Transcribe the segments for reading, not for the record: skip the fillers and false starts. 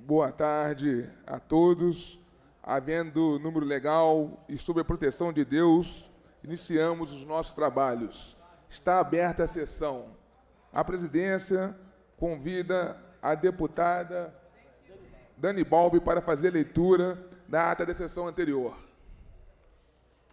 Boa tarde a todos. Havendo número legal e sob a proteção de Deus, iniciamos os nossos trabalhos. Está aberta a sessão. A presidência convida a deputada Dani Balbi para fazer leitura da ata da sessão anterior.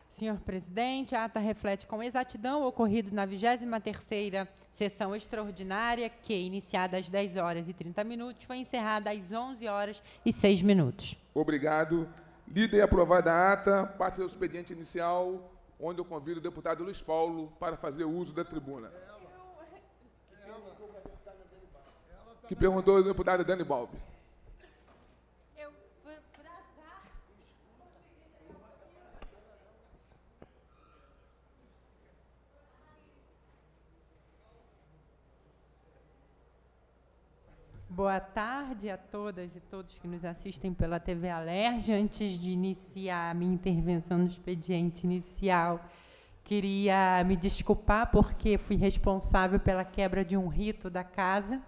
Senhor presidente, a ata reflete com exatidão o ocorrido na 23ª sessão extraordinária, que, iniciada às 10h30, foi encerrada às 11h06. Obrigado. Lida e aprovada a ata, passa ao expediente inicial, onde eu convido o deputado Luiz Paulo para fazer uso da tribuna. Que perguntou o deputado Dani Balbi. Boa tarde a todas e todos que nos assistem pela TV Alerj. Antes de iniciar a minha intervenção no expediente inicial, queria me desculpar porque fui responsável pela quebra de um rito da casa.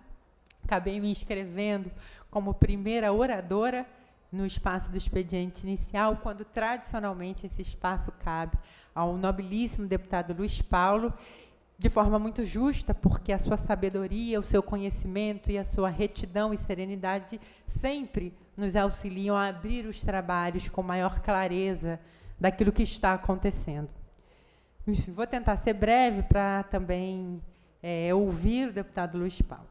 Acabei me inscrevendo como primeira oradora no espaço do expediente inicial, quando tradicionalmente esse espaço cabe ao nobilíssimo deputado Luiz Paulo, de forma muito justa, porque a sua sabedoria, o seu conhecimento e a sua retidão e serenidade sempre nos auxiliam a abrir os trabalhos com maior clareza daquilo que está acontecendo. Vou tentar ser breve para também ouvir o deputado Luiz Paulo.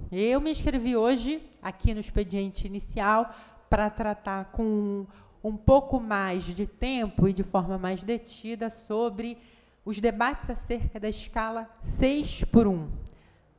Eu me inscrevi hoje, aqui no expediente inicial, para tratar com um pouco mais de tempo e de forma mais detida sobre os debates acerca da escala 6x1.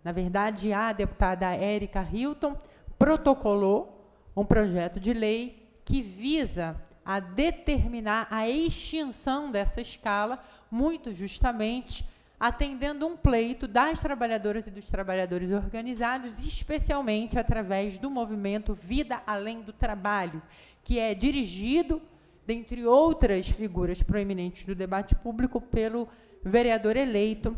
Na verdade, a deputada Érica Hilton protocolou um projeto de lei que visa a determinar a extinção dessa escala, muito justamente atendendo um pleito das trabalhadoras e dos trabalhadores organizados, especialmente através do movimento Vida Além do Trabalho, que é dirigido, dentre outras figuras proeminentes do debate público, pelo vereador eleito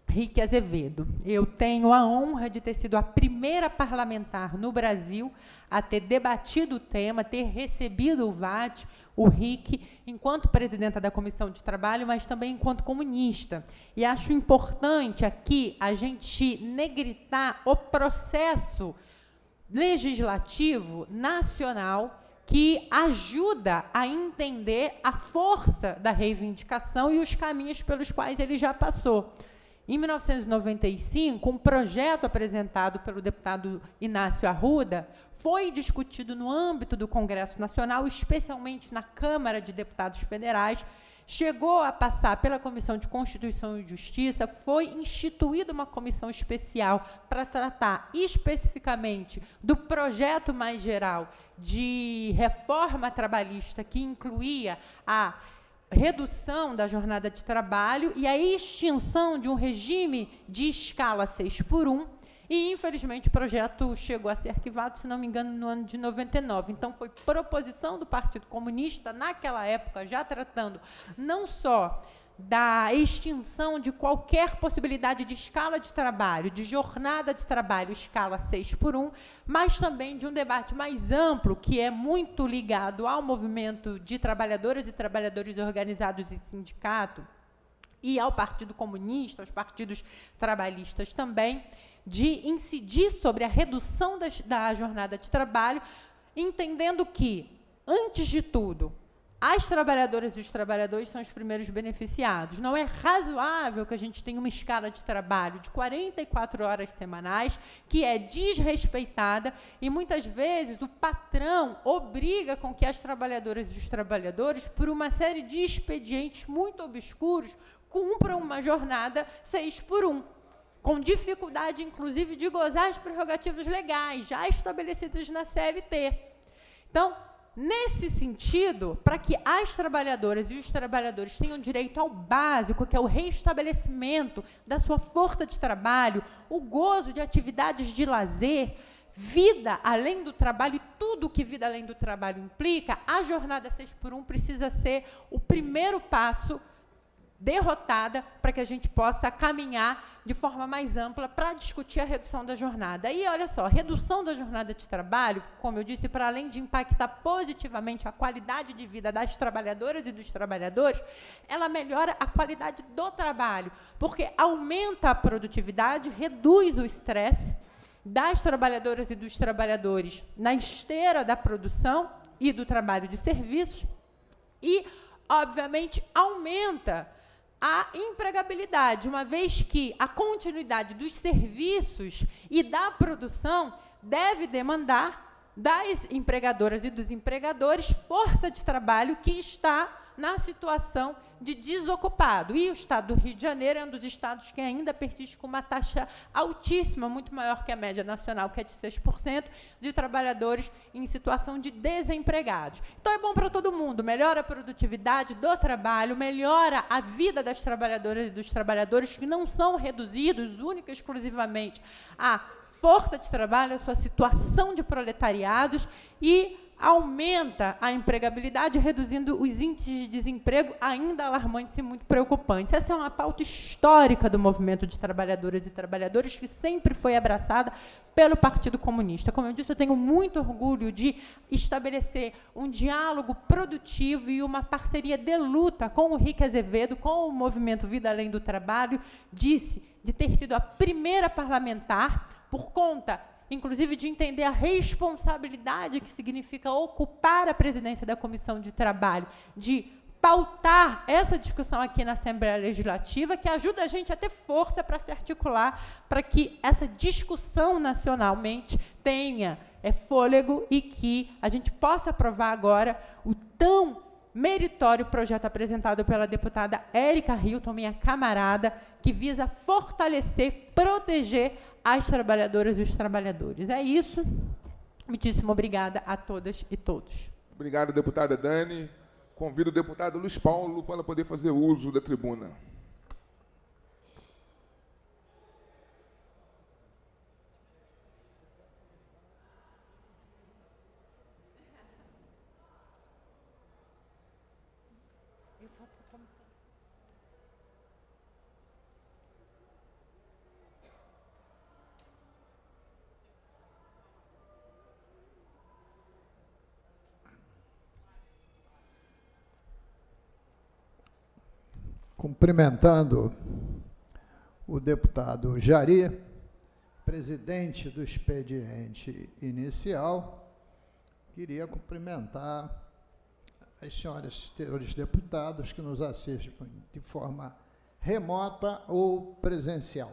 Rique Azevedo. Eu tenho a honra de ter sido a primeira parlamentar no Brasil a ter debatido o tema, ter recebido o VAT, o Rique, enquanto presidenta da Comissão de Trabalho, mas também enquanto comunista. E acho importante aqui a gente negritar o processo legislativo nacional que ajuda a entender a força da reivindicação e os caminhos pelos quais ele já passou. Em 1995, um projeto apresentado pelo deputado Inácio Arruda foi discutido no âmbito do Congresso Nacional, especialmente na Câmara de Deputados Federais, chegou a passar pela Comissão de Constituição e Justiça, foi instituída uma comissão especial para tratar especificamente do projeto mais geral de reforma trabalhista, que incluía a redução da jornada de trabalho e a extinção de um regime de escala 6x1, e, infelizmente, o projeto chegou a ser arquivado, se não me engano, no ano de 99. Então, foi proposição do Partido Comunista, naquela época, já tratando não só da extinção de qualquer possibilidade de escala de trabalho, de jornada de trabalho, escala 6x1, mas também de um debate mais amplo, que é muito ligado ao movimento de trabalhadoras e trabalhadores organizados em sindicato, e ao Partido Comunista, aos partidos trabalhistas também, de incidir sobre a redução da jornada de trabalho, entendendo que, antes de tudo, as trabalhadoras e os trabalhadores são os primeiros beneficiados. Não é razoável que a gente tenha uma escala de trabalho de 44 horas semanais, que é desrespeitada, e muitas vezes o patrão obriga com que as trabalhadoras e os trabalhadores, por uma série de expedientes muito obscuros, cumpram uma jornada 6x1. Com dificuldade, inclusive, de gozar as prerrogativas legais, já estabelecidas na CLT. Então, nesse sentido, para que as trabalhadoras e os trabalhadores tenham direito ao básico, que é o reestabelecimento da sua força de trabalho, o gozo de atividades de lazer, vida além do trabalho e tudo o que vida além do trabalho implica, a jornada 6x1 precisa ser o primeiro passo derrotada para que a gente possa caminhar de forma mais ampla para discutir a redução da jornada. E, olha só, a redução da jornada de trabalho, como eu disse, para além de impactar positivamente a qualidade de vida das trabalhadoras e dos trabalhadores, ela melhora a qualidade do trabalho, porque aumenta a produtividade, reduz o estresse das trabalhadoras e dos trabalhadores na esteira da produção e do trabalho de serviços e, obviamente, aumenta a empregabilidade, uma vez que a continuidade dos serviços e da produção deve demandar das empregadoras e dos empregadores força de trabalho que está na situação de desocupado. E o estado do Rio de Janeiro é um dos estados que ainda persiste com uma taxa altíssima, muito maior que a média nacional, que é de 6%, de trabalhadores em situação de desempregados. Então, é bom para todo mundo, melhora a produtividade do trabalho, melhora a vida das trabalhadoras e dos trabalhadores que não são reduzidos única e exclusivamente à força de trabalho, à sua situação de proletariados e aumenta a empregabilidade, reduzindo os índices de desemprego ainda alarmantes e muito preocupantes. Essa é uma pauta histórica do movimento de trabalhadoras e trabalhadores que sempre foi abraçada pelo Partido Comunista. Como eu disse, eu tenho muito orgulho de estabelecer um diálogo produtivo e uma parceria de luta com o Rick Azevedo, com o movimento Vida Além do Trabalho, de ter sido a primeira parlamentar, por conta inclusive de entender a responsabilidade que significa ocupar a presidência da Comissão de Trabalho, de pautar essa discussão aqui na Assembleia Legislativa, que ajuda a gente a ter força para se articular, para que essa discussão nacionalmente tenha fôlego e que a gente possa aprovar agora o tão meritório projeto apresentado pela deputada Érica Hilton, minha camarada, que visa fortalecer, proteger as trabalhadoras e os trabalhadores. É isso. Muitíssimo obrigada a todas e todos. Obrigado, deputada Dani. Convido o deputado Luiz Paulo para poder fazer uso da tribuna. Cumprimentando o deputado Jari, presidente do expediente inicial, queria cumprimentar as senhoras e senhores deputados que nos assistem de forma remota ou presencial.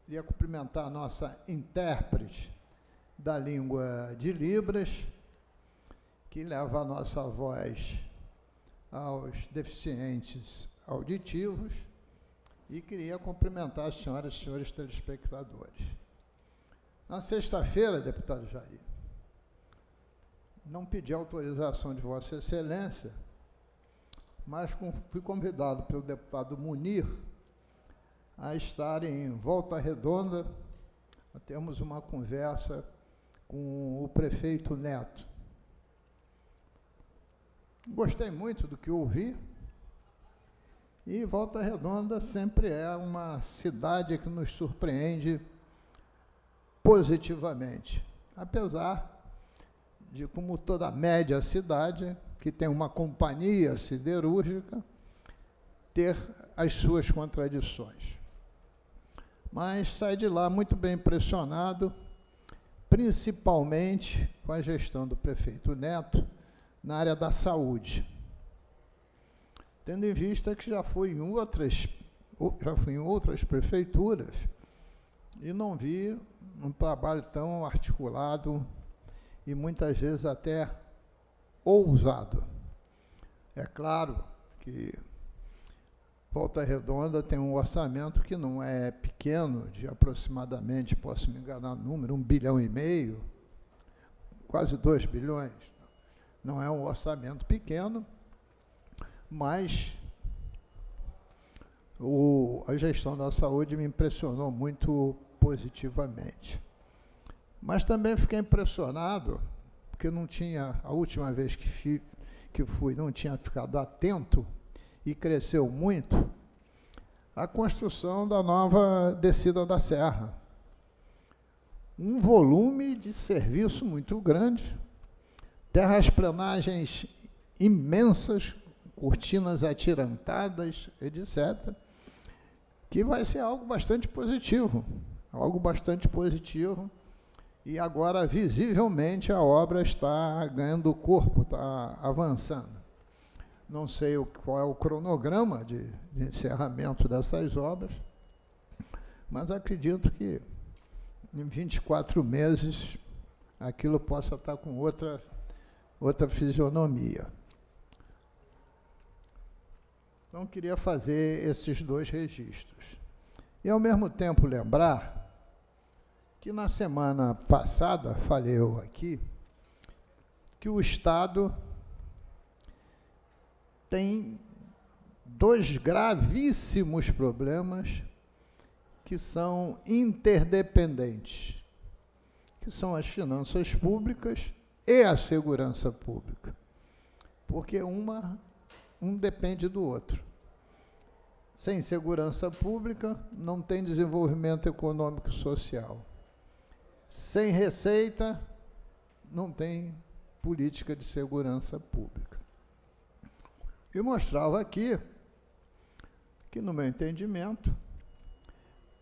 Queria cumprimentar a nossa intérprete da língua de Libras, que leva a nossa voz aos deficientes auditivos, e queria cumprimentar as senhoras e senhores telespectadores. Na sexta-feira, deputado Jari, não pedi autorização de Vossa Excelência, mas fui convidado pelo deputado Munir a estar em Volta Redonda, a termos uma conversa com o prefeito Neto. Gostei muito do que ouvi, e Volta Redonda sempre é uma cidade que nos surpreende positivamente, apesar de, como toda média cidade, que tem uma companhia siderúrgica, ter as suas contradições. Mas saí de lá muito bem impressionado, principalmente com a gestão do prefeito Neto na área da saúde, tendo em vista que já fui em outras prefeituras e não vi um trabalho tão articulado e muitas vezes até ousado. É claro que Volta Redonda tem um orçamento que não é pequeno, de aproximadamente, posso me enganar no número, 1,5 bilhão, quase 2 bilhões. Não é um orçamento pequeno, mas a gestão da saúde me impressionou muito positivamente. Mas também fiquei impressionado, porque não tinha, a última vez que fui, não tinha ficado atento e cresceu muito, a construção da nova descida da Serra. Um volume de serviço muito grande, terrasplanagens imensas, cortinas atirantadas, etc., que vai ser algo bastante positivo, e agora, visivelmente, a obra está ganhando corpo, está avançando. Não sei qual é o cronograma de encerramento dessas obras, mas acredito que em 24 meses aquilo possa estar com outra fisionomia. Então, queria fazer esses 2 registros. E, ao mesmo tempo, lembrar que, na semana passada, falei eu aqui, que o Estado tem 2 gravíssimos problemas que são interdependentes, que são as finanças públicas e a segurança pública, porque um depende do outro. Sem segurança pública, não tem desenvolvimento econômico e social. Sem receita, não tem política de segurança pública. Eu mostrava aqui que, no meu entendimento,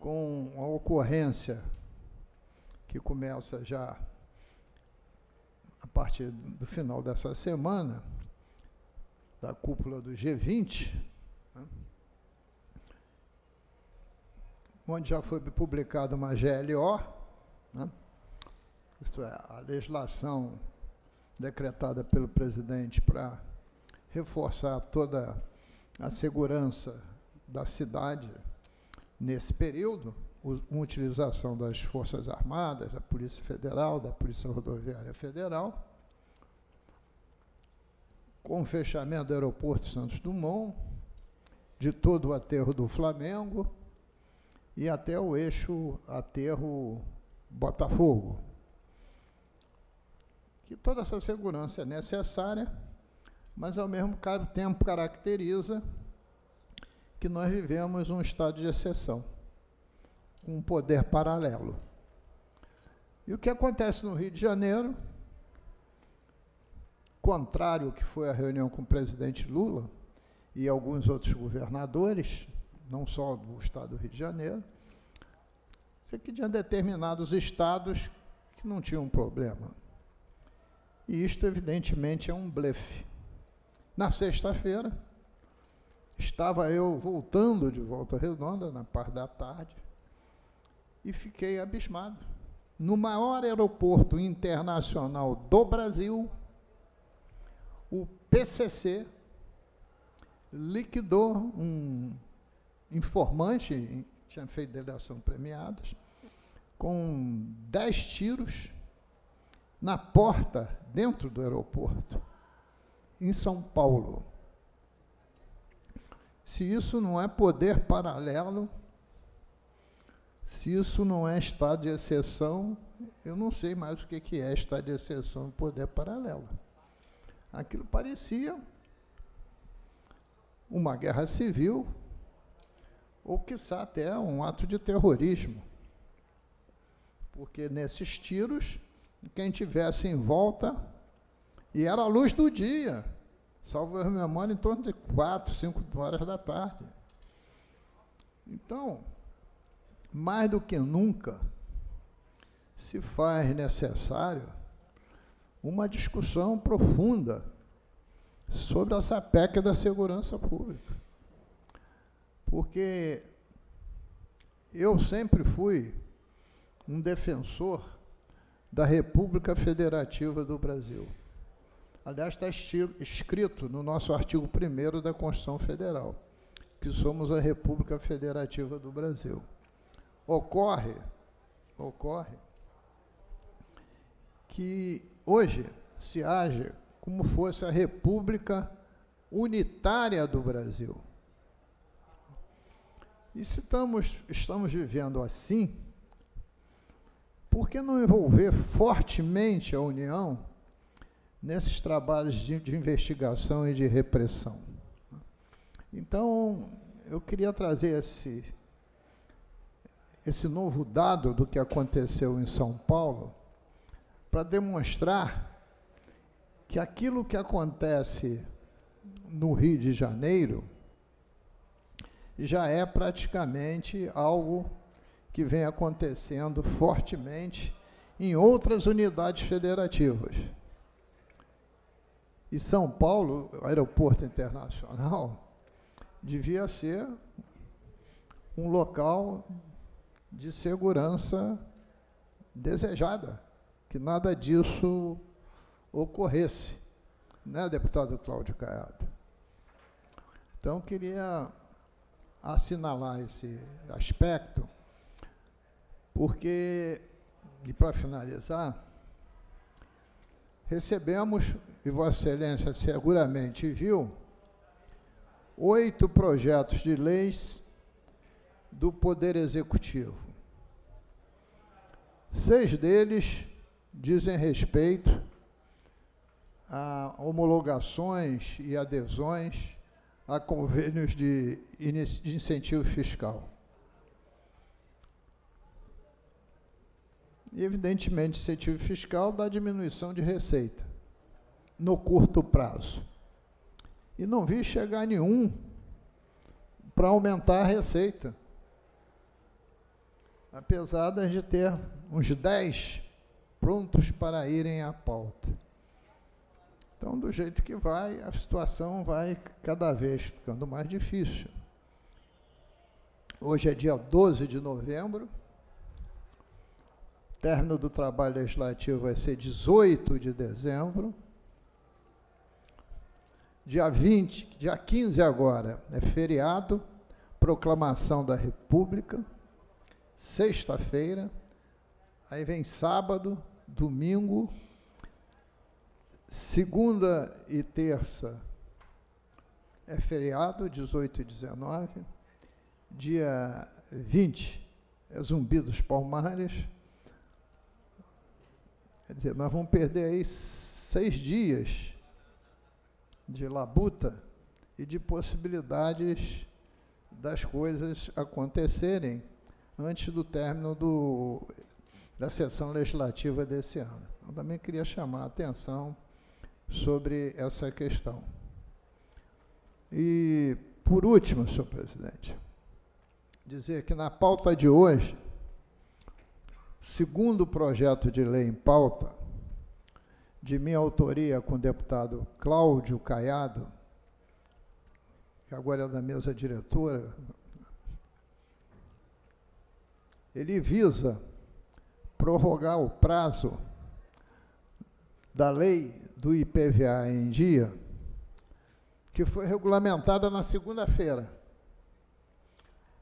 com a ocorrência que começa já a partir do final dessa semana, da cúpula do G20, né, onde já foi publicada uma GLO, né, isto é, a legislação decretada pelo presidente para reforçar toda a segurança da cidade nesse período, com utilização das Forças Armadas, da Polícia Federal, da Polícia Rodoviária Federal, com o fechamento do aeroporto Santos Dumont, de todo o aterro do Flamengo e até o eixo aterro Botafogo. Que toda essa segurança é necessária, mas, ao mesmo tempo, caracteriza que nós vivemos um estado de exceção, com um poder paralelo. E o que acontece no Rio de Janeiro, contrário ao que foi a reunião com o presidente Lula e alguns outros governadores, não só do estado do Rio de Janeiro, isso aqui tinha determinados estados que não tinham problema. E isto, evidentemente, é um blefe. Na sexta-feira, estava eu voltando de Volta Redonda, na parte da tarde, e fiquei abismado. No maior aeroporto internacional do Brasil, o PCC liquidou um informante, tinha feito delação premiadas, com 10 tiros na porta, dentro do aeroporto, em São Paulo. Se isso não é poder paralelo, se isso não é estado de exceção, eu não sei mais o que é estado de exceção e poder paralelo. Aquilo parecia uma guerra civil, ou, quiçá, até um ato de terrorismo. Porque, nesses tiros, quem tivesse em volta, e era a luz do dia, salvo a memória, em torno de 4, 5 horas da tarde. Então, mais do que nunca, se faz necessário uma discussão profunda sobre essa PEC da segurança pública. Porque eu sempre fui um defensor da República Federativa do Brasil. Aliás, está escrito no nosso artigo 1º da Constituição Federal, que somos a República Federativa do Brasil. Ocorre que hoje se age como fosse a República Unitária do Brasil. E se estamos vivendo assim, por que não envolver fortemente a União nesses trabalhos de investigação e de repressão? Então, eu queria trazer esse novo dado do que aconteceu em São Paulo para demonstrar que aquilo que acontece no Rio de Janeiro já é praticamente algo que vem acontecendo fortemente em outras unidades federativas. E São Paulo, o aeroporto internacional, devia ser um local de segurança desejada, que nada disso ocorresse, né, deputado Cláudio Caiado? Então, queria assinalar esse aspecto, porque, e para finalizar, recebemos, e Vossa Excelência seguramente viu, 8 projetos de leis do Poder Executivo. 6 deles dizem respeito a homologações e adesões a convênios de incentivo fiscal. E, evidentemente, incentivo fiscal dá diminuição de receita no curto prazo. E não vi chegar nenhum para aumentar a receita, apesar de ter uns 10 prontos para irem à pauta. Então, do jeito que vai, a situação vai cada vez ficando mais difícil. Hoje é dia 12 de novembro, o término do trabalho legislativo vai ser 18 de dezembro, dia 15 agora é feriado, proclamação da República, sexta-feira, aí vem sábado, domingo, segunda e terça é feriado, 18 e 19, dia 20 é Zumbi dos Palmares, quer dizer, nós vamos perder aí 6 dias de labuta e de possibilidades das coisas acontecerem antes do término da sessão legislativa desse ano. Eu também queria chamar a atenção sobre essa questão. E, por último, senhor presidente, dizer que na pauta de hoje, segundo projeto de lei em pauta, de minha autoria com o deputado Cláudio Caiado, que agora é da mesa diretora, ele visa prorrogar o prazo da lei do IPVA em dia, que foi regulamentada na segunda-feira.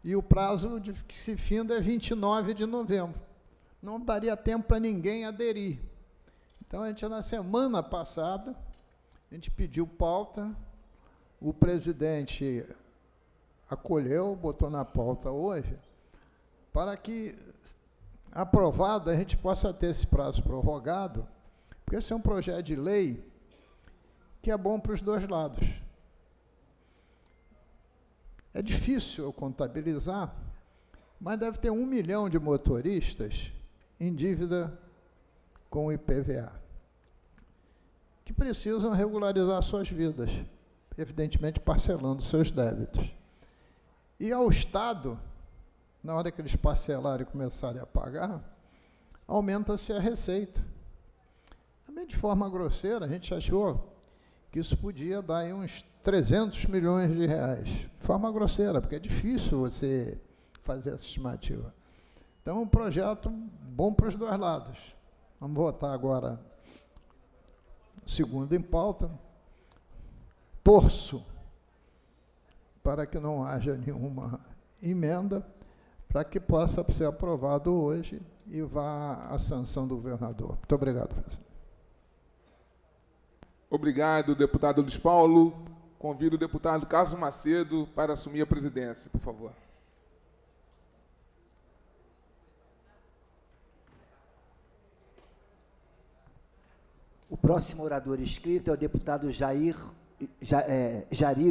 E o prazo que se finda é 29 de novembro. Não daria tempo para ninguém aderir. Então, na semana passada, a gente pediu pauta, o presidente acolheu, botou na pauta hoje, para que, aprovada, a gente possa ter esse prazo prorrogado, porque esse é um projeto de lei que é bom para os dois lados. É difícil eu contabilizar, mas deve ter 1 milhão de motoristas em dívida com o IPVA, que precisam regularizar suas vidas, evidentemente parcelando seus débitos. E ao Estado, na hora que eles parcelarem e começarem a pagar, aumenta-se a receita. Também de forma grosseira, a gente achou que isso podia dar aí uns 300 milhões de reais. De forma grosseira, porque é difícil você fazer essa estimativa. Então, é um projeto bom para os dois lados. Vamos votar agora, segundo em pauta. Torço para que não haja nenhuma emenda, para que possa ser aprovado hoje e vá à sanção do governador. Muito obrigado, presidente. Obrigado, deputado Luiz Paulo. Convido o deputado Carlos Macedo para assumir a presidência, por favor. O próximo orador inscrito é o deputado Jair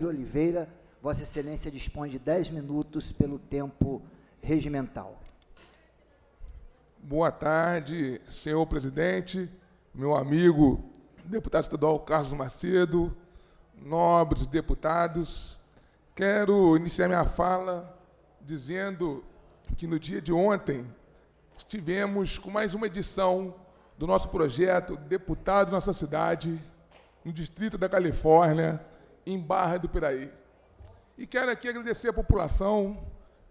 Oliveira. Vossa Excelência dispõe de 10 minutos pelo tempo regimental. Boa tarde, senhor presidente, meu amigo deputado estadual Carlos Macedo, nobres deputados. Quero iniciar minha fala dizendo que no dia de ontem estivemos com mais uma edição do nosso projeto Deputado Nossa Cidade, no Distrito da Califórnia, em Barra do Piraí. E quero aqui agradecer à população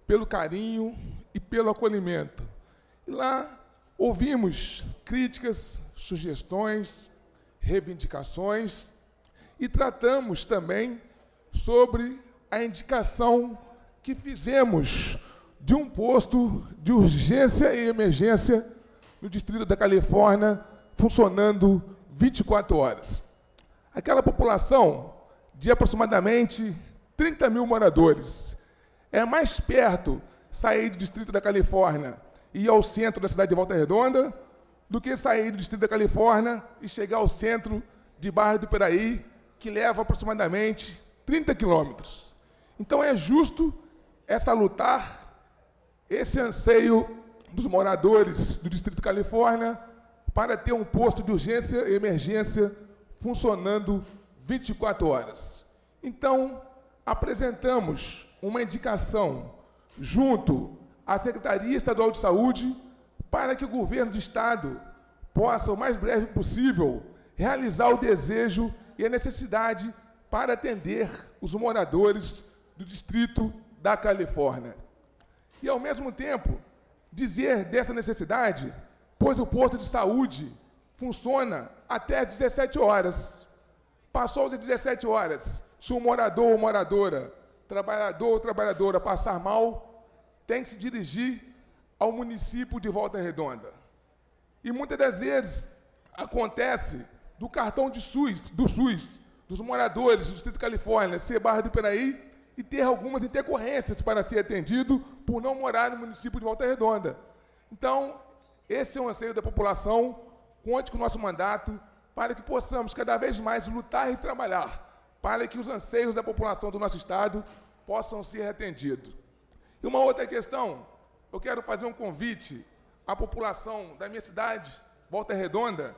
pelo carinho e pelo acolhimento. E lá ouvimos críticas, sugestões, reivindicações e tratamos também sobre a indicação que fizemos de um posto de urgência e emergência no Distrito da Califórnia, funcionando 24 horas. Aquela população de aproximadamente 30 mil moradores. É mais perto sair do Distrito da Califórnia e ir ao centro da cidade de Volta Redonda do que sair do Distrito da Califórnia e chegar ao centro de Barra do Piraí, que leva aproximadamente 30 quilômetros. Então é justo essa lutar, esse anseio dos moradores do Distrito da Califórnia para ter um posto de urgência e emergência funcionando 24 horas. Então, apresentamos uma indicação junto à Secretaria Estadual de Saúde para que o governo do Estado possa, o mais breve possível, realizar o desejo e a necessidade para atender os moradores do Distrito da Califórnia. E, ao mesmo tempo, dizer dessa necessidade, pois o posto de saúde funciona até às 17 horas. Passou as 17 horas, se um morador ou moradora, trabalhador ou trabalhadora passar mal, tem que se dirigir ao município de Volta Redonda. E muitas das vezes acontece do cartão do SUS, dos moradores do Distrito de Califórnia, ser Barra do Piraí, e ter algumas intercorrências para ser atendido por não morar no município de Volta Redonda. Então, esse é um anseio da população, conte com o nosso mandato, para que possamos cada vez mais lutar e trabalhar para que os anseios da população do nosso Estado possam ser atendidos. E uma outra questão, eu quero fazer um convite à população da minha cidade, Volta Redonda,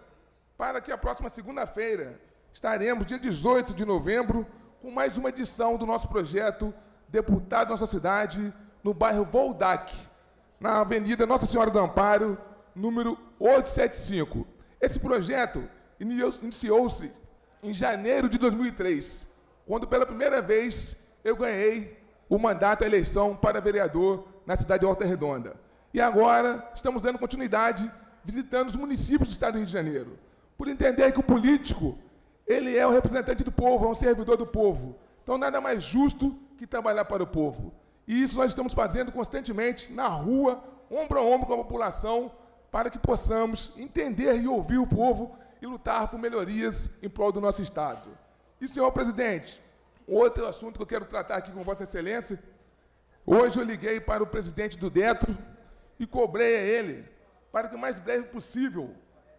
para que a próxima segunda-feira estaremos, dia 18 de novembro, com mais uma edição do nosso projeto Deputado Nossa Cidade, no bairro Voldac, na Avenida Nossa Senhora do Amparo, número 875. Esse projeto iniciou-se em janeiro de 2003, quando pela primeira vez eu ganhei o mandato, a eleição para vereador na cidade de Volta Redonda. E agora estamos dando continuidade, visitando os municípios do estado do Rio de Janeiro, por entender que o político, ele é o representante do povo, é um servidor do povo. Então, nada mais justo que trabalhar para o povo. E isso nós estamos fazendo constantemente na rua, ombro a ombro com a população, para que possamos entender e ouvir o povo e lutar por melhorias em prol do nosso Estado. E, senhor presidente, outro assunto que eu quero tratar aqui com Vossa Excelência, hoje eu liguei para o presidente do DETRO e cobrei a ele para que o mais breve possível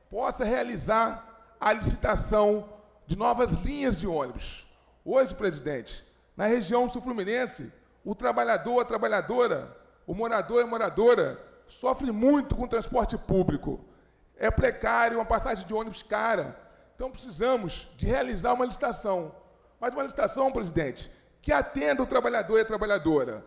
possa realizar a licitação de novas linhas de ônibus. Hoje, presidente, na região do Sul Fluminense, o trabalhador, a trabalhadora, o morador e a moradora sofre muito com o transporte público. É precário, uma passagem de ônibus cara. Então, precisamos de realizar uma licitação. Mas uma licitação, presidente, que atenda o trabalhador e a trabalhadora,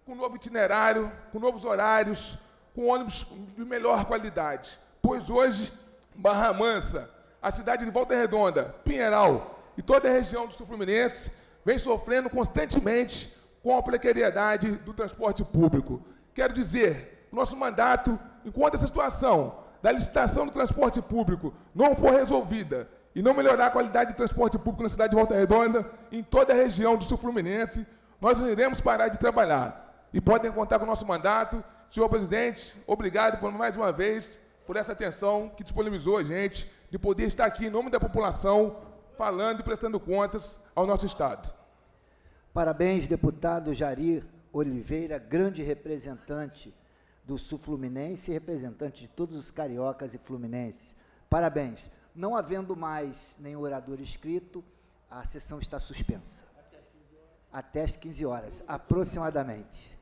com novo itinerário, com novos horários, com ônibus de melhor qualidade. Pois hoje, Barra Mansa, a cidade de Volta Redonda, Pinheiral e toda a região do Sul Fluminense vem sofrendo constantemente com a precariedade do transporte público. Quero dizer, nosso mandato, enquanto essa situação da licitação do transporte público não for resolvida e não melhorar a qualidade de transporte público na cidade de Volta Redonda, em toda a região do Sul Fluminense, nós não iremos parar de trabalhar. E podem contar com o nosso mandato. Senhor presidente, obrigado por mais uma vez por essa atenção que disponibilizou a gente de poder estar aqui em nome da população, falando e prestando contas ao nosso Estado. Parabéns, deputado Jair Oliveira, grande representante do Sul Fluminense e representante de todos os cariocas e fluminenses. Parabéns. Não havendo mais nenhum orador inscrito, a sessão está suspensa. até às 15 horas, aproximadamente.